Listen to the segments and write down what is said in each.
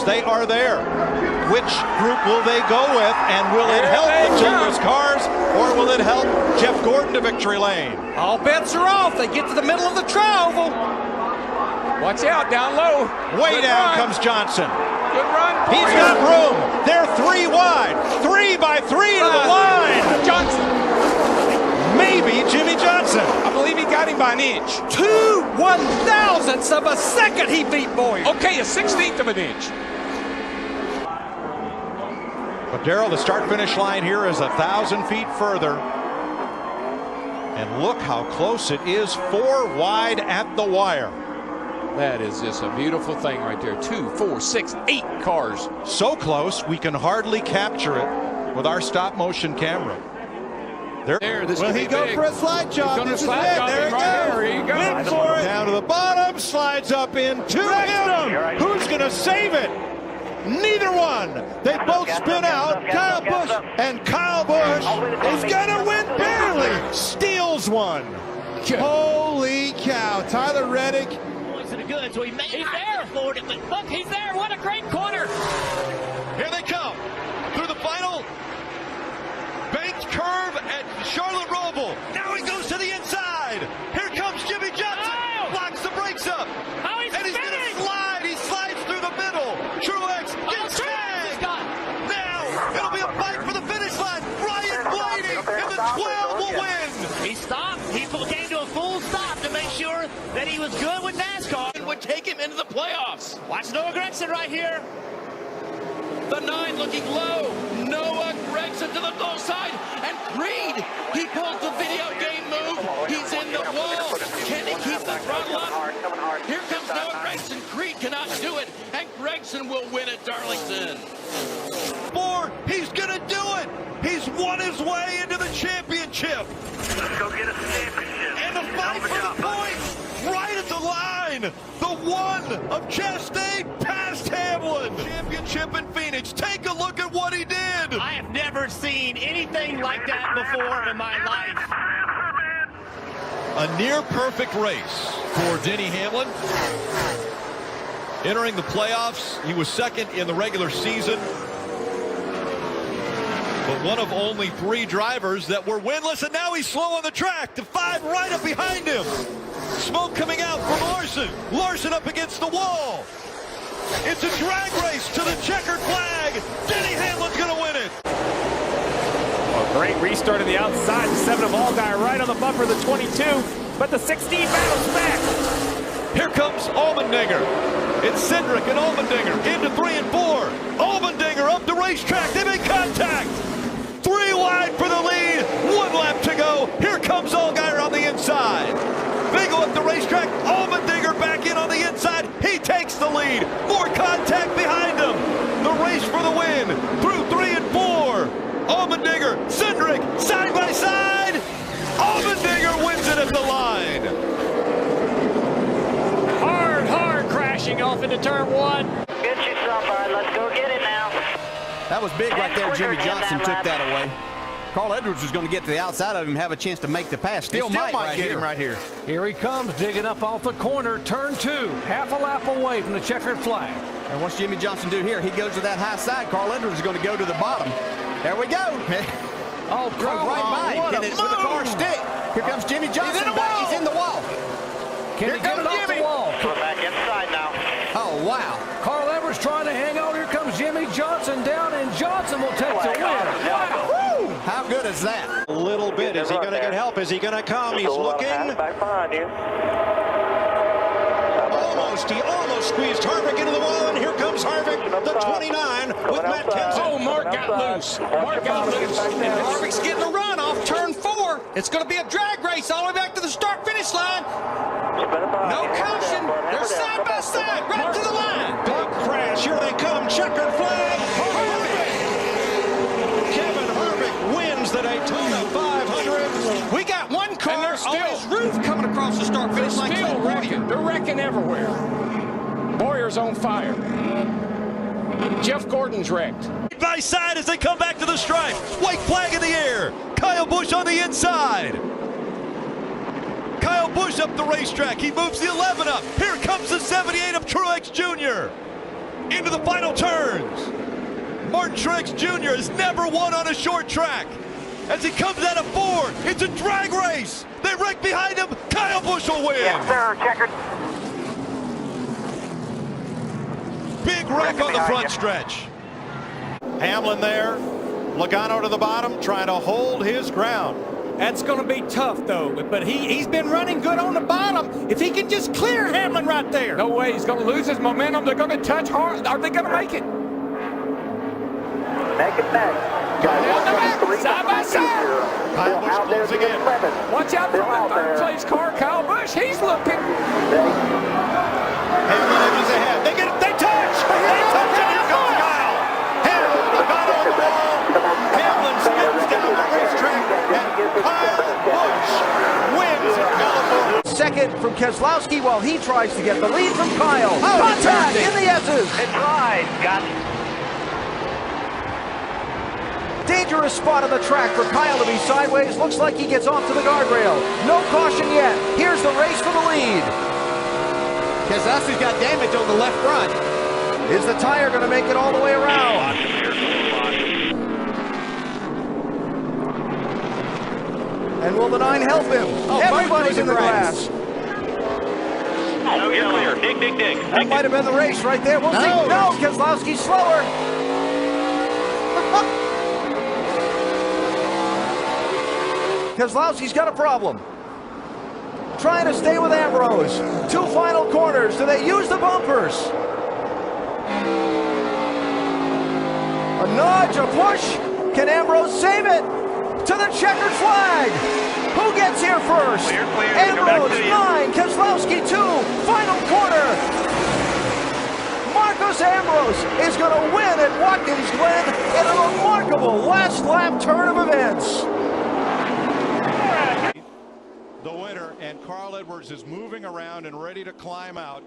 They are there. Which group will they go with, and will it help the Childress cars, or will it help Jeff Gordon to victory lane? All bets are off. They get to the middle of the tri-oval. Watch out, down low. Way down comes Johnson. Good run. He's got room. They're 3 wide. 3 by 3 to the line. Johnson. Maybe Jimmy Johnson. I believe he got him by an inch. 2/1000ths of a second he beat Boyer. Okay, a 16th of an inch. But Darrell, the start-finish line here is 1,000 feet further. And look how close it is. 4 wide at the wire. That is just a beautiful thing right there. 2, 4, 6, 8 cars. So close, we can hardly capture it with our stop-motion camera. There, this will he go big. for a slide job? He's this is slide it. job There he right goes. Here he goes. Win for it. Down to the bottom, slides up into him. Who's going to save it? Neither one. They both spin out. Kyle Busch. And Kyle Busch is going to win barely. Steals one. Holy cow. Tyler Reddick. Points are good, so he may he's there for it, but look, he's there. What a great corner. Here they come through the final banked curve at Charlotte Roval. Now he goes to the inside. Here comes Jimmy Johnson. Blocks the brakes up. And he's going to slide. He slides through the middle. Truex gets tagged. Now it'll be a fight for the finish line. Ryan Blaney in the 12 will win. He stopped. He came to a full stop to make sure that he was good with NASCAR and would take him into the playoffs. Watch Noah Gragson right here. The 9 looking low. Noah Gragson to the low side. And Creed, he pulls the video game move. He's in the wall. Can he keep the throttle up? Here comes Noah Gragson. Creed cannot do it. And Gragson will win at Darlington. He's going to do it. He's won his way into the championship. Let's go get us the championship. And the fight for the points right at the line. The one of Chastain past Hamlin. Championship in Phoenix. Take a look at what he did. I have never seen anything like that before in my life. A near perfect race for Denny Hamlin. Entering the playoffs, he was second in the regular season. But one of only 3 drivers that were winless, and now he's slow on the track. The 5 right up behind him. Smoke coming out from Larson. Larson up against the wall. It's a drag race to the checkered flag. Denny Hamlin's going to win it. A great restart of the outside. The 7 of Allgaier right on the bumper of the 22. But the 16 battles back. Here comes Allmendinger. It's Cindric and Allmendinger into 3 and 4. Allmendinger up the racetrack. They make contact. 3 wide for the lead. 1 lap to go. Here comes Allgaier on the inside. They go up the racetrack. Allmendinger back in on the inside. He takes the lead. More contact behind him. The race for the win through 3 and 4. Allmendinger, Cindric, side by side. Allmendinger wins it at the line. Hard crashing off into turn 1. Get you somebody. Let's go get it now. That was big right there. Jimmy Johnson took that away. Carl Edwards was going to get to the outside of him and have a chance to make the pass. Still might get him right here. Here he comes, digging up off the corner. Turn 2, half a lap away from the checkered flag. And what's Jimmy Johnson do here? He goes to that high side. Carl Edwards is going to go to the bottom. There we go. Oh, Drove right by him. Can it with the car stick? Here comes Jimmy Johnson back. He's in the wall. Can he get it off the wall? We're back inside now. Oh, wow. Carl Edwards trying to hang on. Here comes Jimmy Johnson down, and Johnson will take the win. Wow. Woo! How good is that? A little bit. Is he going to get help? Is he going to come? He's looking. Back behind you. He almost squeezed Harvick into the wall, and here comes Harvick, the 29, with Matt Kenseth. Oh, Mark got loose. Mark got loose. And Harvick's getting a run off turn 4. It's going to be a drag race all the way back to the start-finish line. No caution. They're side by side, right to the line. Big crash. Here they come. Checkered flag. Harvick. Kevin Harvick wins the Daytona 500. We got one car on his roof coming across the start-finish line. Still wrecking. They're wrecking everywhere. Boyer's on fire. Jeff Gordon's wrecked. By side as they come back to the stripe. White flag in the air. Kyle Busch on the inside. Kyle Busch up the racetrack. He moves the 11 up. Here comes the 78 of Truex Jr. into the final turns. Martin Truex Jr. has never won on a short track. As he comes out of 4, it's a drag race. They wreck behind him. Kyle Busch will win. Yes, sir. Checker. Big wreck on the front stretch. Hamlin there. Logano to the bottom, trying to hold his ground. That's going to be tough, though. But he's been running good on the bottom. If he can just clear Hamlin right there. No way. He's going to lose his momentum. They're going to touch hard. Are they going to make it? Make it back. Side by side. Kyle Busch closing in. Watch out for the third place car, Kyle Busch. He's looking. Hamlin is ahead. They touch. They touch. And here comes Kyle. Hamlin got on the wall. Hamlin spins down the racetrack. And Kyle Busch wins in California. Second from Keselowski while he tries to get the lead from Kyle. Contact in the S's. It's right. Got it. Dangerous spot on the track for Kyle to be sideways. Looks like he gets off to the guardrail. No caution yet. Here's the race for the lead. Keselowski's got damage on the left front. Is the tire going to make it all the way around? And will the 9 help him? Everybody's in the grass. No, you're clear. Dig. That might have been the race right there. We'll see. No, Keselowski's slower. Keselowski's got a problem. Trying to stay with Ambrose. 2 final corners. Do they use the bumpers? A nudge, a push. Can Ambrose save it? To the checkered flag. Who gets here first? Clear. Ambrose, 9. Keselowski, 2. Final corner. Marcus Ambrose is going to win at Watkins Glen in a remarkable last lap turn of events. The winner, and Carl Edwards is moving around and ready to climb out.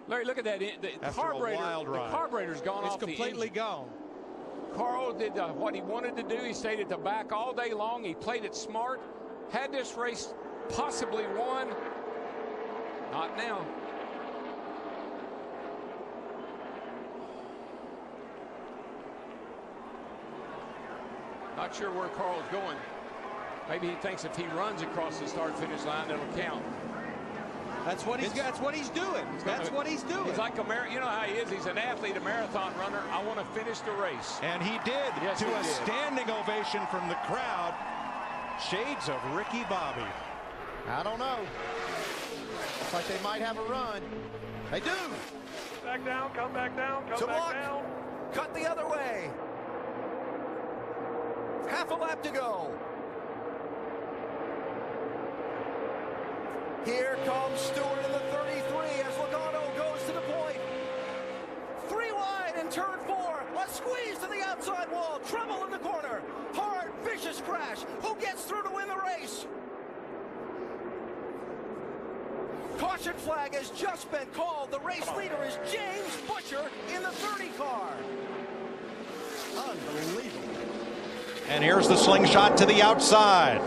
Larry, look at that. The carburetor's gone off. It's completely gone. Carl did what he wanted to do. He stayed at the back all day long. He played it smart. Had this race possibly won. Not now. Not sure where Carl's going. Maybe he thinks if he runs across the start-finish line, it'll count. That's what he's doing. That's what he's doing. He's like a you know how he is. He's an athlete, a marathon runner. I want to finish the race. And he did, yes, to a standing ovation from the crowd. Shades of Ricky Bobby. I don't know. Looks like they might have a run. They do. Back down. Come back down. Come back down. Cut the other way. Half a lap to go. Here comes Stewart in the 33 as Logano goes to the point. 3 wide in turn 4. A squeeze to the outside wall. Trouble in the corner. Hard, vicious crash. Who gets through to win the race? Caution flag has just been called. The race leader is James Butcher in the 30 car. Unbelievable. And here's the slingshot to the outside.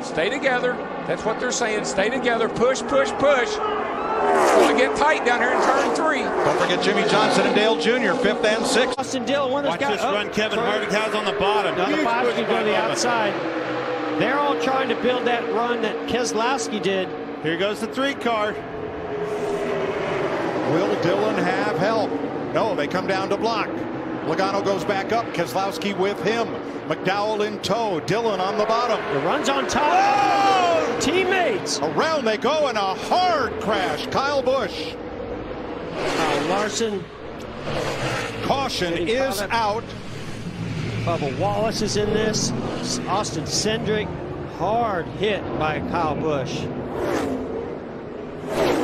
Stay together. That's what they're saying. Stay together. Push, push, push. It's going to get tight down here in turn 3. Don't forget Jimmy Johnson and Dale Jr., 5th and 6th. Austin Dillon, one that's got this run Kevin Harvick has on the bottom. On the bottom, he's on the outside. They're all trying to build that run that Keselowski did. Here goes the 3 car. Will Dillon have help? No, they come down to block. Logano goes back up. Keselowski with him. McDowell in tow. Dillon on the bottom. The run's on top. Oh! Teammates. Around they go in a hard crash. Kyle Busch. Larson. Caution is out. Bubba Wallace is in this. Austin Cindric. Hard hit by Kyle Busch.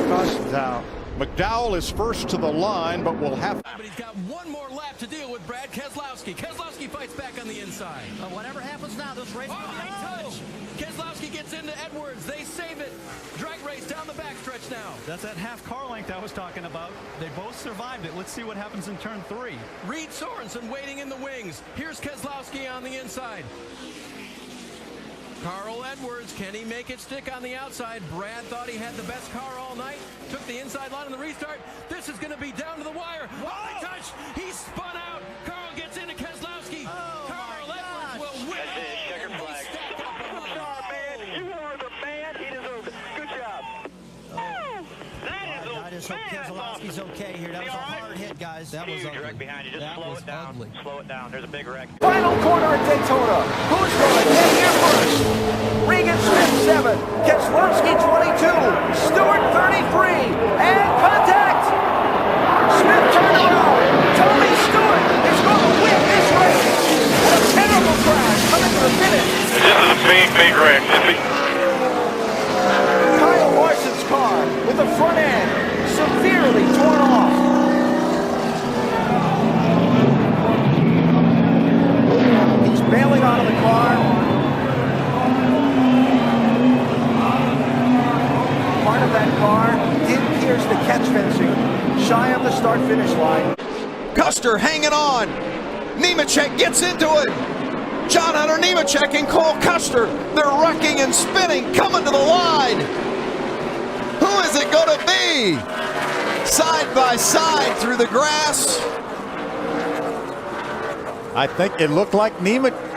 Caution's out. McDowell is first to the line, but will have... But he's got one more lap to deal with Brad Keselowski. Keselowski fights back on the inside. Whatever happens now, this race... Touch. Keselowski gets into Edwards. They save it. Drag race down the backstretch now. That's that half car length I was talking about. They both survived it. Let's see what happens in turn 3. Reed Sorensen waiting in the wings. Here's Keselowski on the inside. Carl Edwards, can he make it stick on the outside? Brad thought he had the best car all night. Took the inside line on the restart. This is going to be down to the wire. Oh, they touch. He spun out. Carl gets into Keselowski. Carl Edwards will win. Checker flag. Superstar, man. You are the man. He deserves it. Good job. I just hope Keselowski's okay here. That was a hard hit, guys. That was ugly. Wreck behind you. Just slow it down. Ugly. Slow it down. There's a big wreck. Final corner at Daytona. Who's going to get here first? Regan Smith 7, Keselowski 22, Stewart 33, and contact! Smith turned around. Tony Stewart is going to win this race. And a terrible crash coming to the finish. This is a big, big wreck. Kyle Larson's car with the front end severely torn off. He's bailing out of the car. Part of that car did pierce the catch fencing, shy of the start-finish line. Custer hanging on. Nemechek gets into it. John Hunter Nemechek and Cole Custer. They're wrecking and spinning, coming to the line. Who is it going to be? Side by side through the grass. I think it looked like Nemechek.